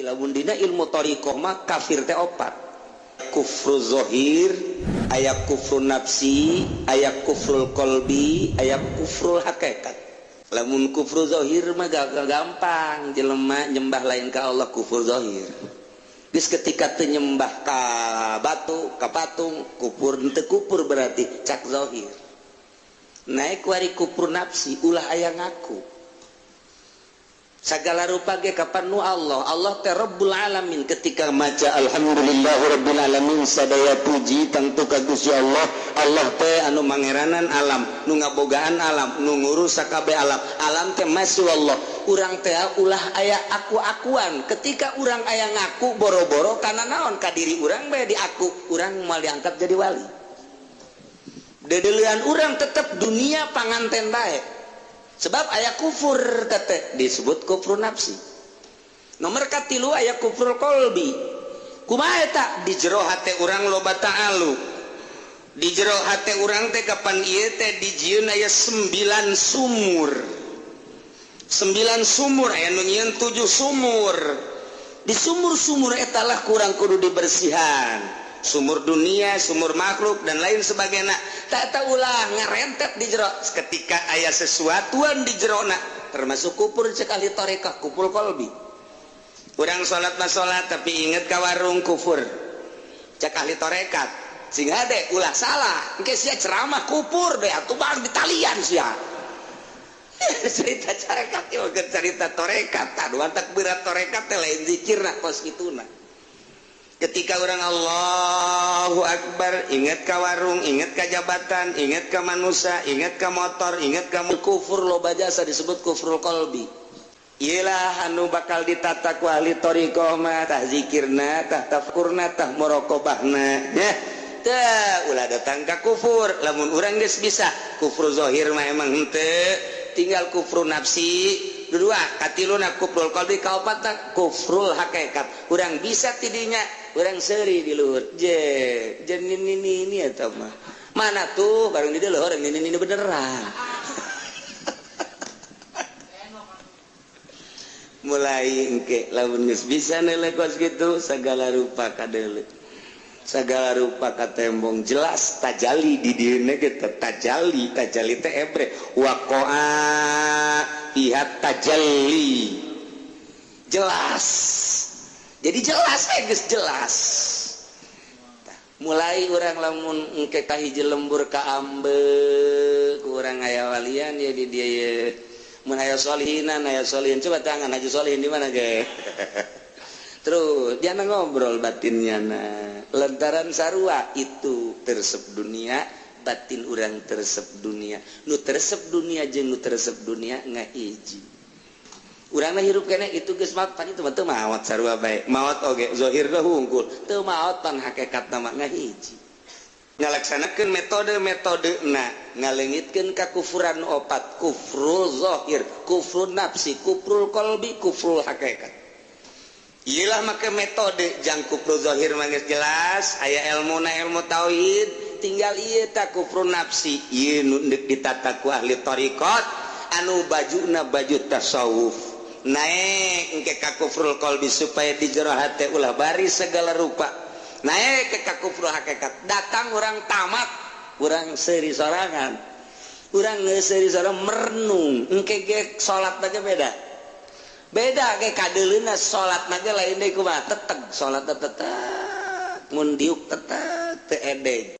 lamun dina ilmu thariqah mah kafir teh opat. Kufru zohir, aya kufru nafsi, aya kufrul qalbi, aya kufrul hakikat. Lamun kufru zohir mah gampang, jelema nyembah lain ka Allah kufur zohir. Geus ketika teu nyembah ka batu, ka patung, kufur teu kufur berarti cak zohir. Naik wari kufur nafsi, ulah aya ngaku. Segala rupa ge kapan nu Allah teh Rabbul Alamin. Ketika maca alhamdulillahirabbil alamin sadaya puji tangtu ka Gusti Allah teh anu mangeranan alam, nu ngabogaan alam, nu ngurus sakabeh alam teh masya Allah. Urang teh ulah aya aku-akuan. Ketika urang aya ngaku boro-boro kana naon ka diri urang bae diaku, urang moal diangkat jadi wali. Dedeleuan urang tetep dunia panganten bae. Sebab aya kufur tete disebut kufur nafsi. Nomor katilu aya kufur qalbi. Kumaha eta? Di jero hate urang loba ta'alu. Di jero hate urang teh kapan ieu teh dijieun aya 9 sumur. 9 sumur aya nu nyieun 7 sumur. Di sumur-sumur eta lah kurang kudu dibersihan. Sumur dunia, sumur makhluk dan lain sebagainya. Tak ulah ngarentet di jero ketika aya sesuatuan di jerona termasuk kufur cek ahli thariqah kufur qalbi. Urang salat mah salat tapi inget ka warung kufur cek ahli thariqat sehingga deh ulah salah engke sia ceramah kufur deh atuh bang di talian sia. Cerita thariqat ieu cerita thariqat tadu takbirat thariqat teh lain zikirna kos kituna. Ketika orang Allahu Akbar, ingat ka warung, ingat ka jabatan, ingat ka manusia, ingat ka motor, ingat ka kufur loba jasa disebut kufrul qalbi. Iyalah anu bakal ditata ku ahli thariqah mah tah zikirna, tah tafkurna, tah muraqabahna. Ya. Teu ulah datang ka kufur. Lamun urang geus bisa kufur zahir mah emang henteu, tinggal kufur nafsi. Kedua, katiluna kufrul qalbi, kaopatna kufrul hakikat. Urang bisa tidinya, urang seuri di luhur. Jen ini eta mah. Mana tuh bareng di luhur ini beneran. Mulai engke lamun geus bisa nelekos kitu sagala rupa kadeuleu. Sagala rupa katembong jelas tajali di dieuna ge tajali teh ebre waqa'a ihat tajalli jelas. Jadi jelas geus jelas. Mulai urang lamun engke ka hiji lembur ka ambe ku urang aya walian ya di dieu mun aya solihinan aya solihin coba tangan aja solihin di mana ge. Terus jangan ngobrol batinnya lantaran sarua itu tersep dunia batin urang tersep dunia nu tersep dunia jeung nu tersep dunia ngahiji urangna hirup kene itu geus maot pan itu teu maot sarua bae maot oge zahirna hungkul teu maot pan hakikatna mah ngahiji ngalaksanakeun metode-metodena ngaleungitkeun kakufuran opat kufrul zahir kufrun nafsi kufrul qalbi kufrul hakikat. Iyalah make metode jang kufru zahir mah geus jelas aya ilmuna ilmu tauhid tinggal ieu ta kufru nafsi ieu nu ditata ku ahli thariqat anu bajuna baju tasawuf naik engke ka kufrul qalbi supaya di jero hate ulah baris segala rupa naik ke ka kufru hakikat datang orang tamat urang seuri sorangan urang seuri sorangan merenung engke ge salat teh beda kayak kadeulina salat naga lain deh kumaha teteg salat teteg mun diuk teteg teu edeg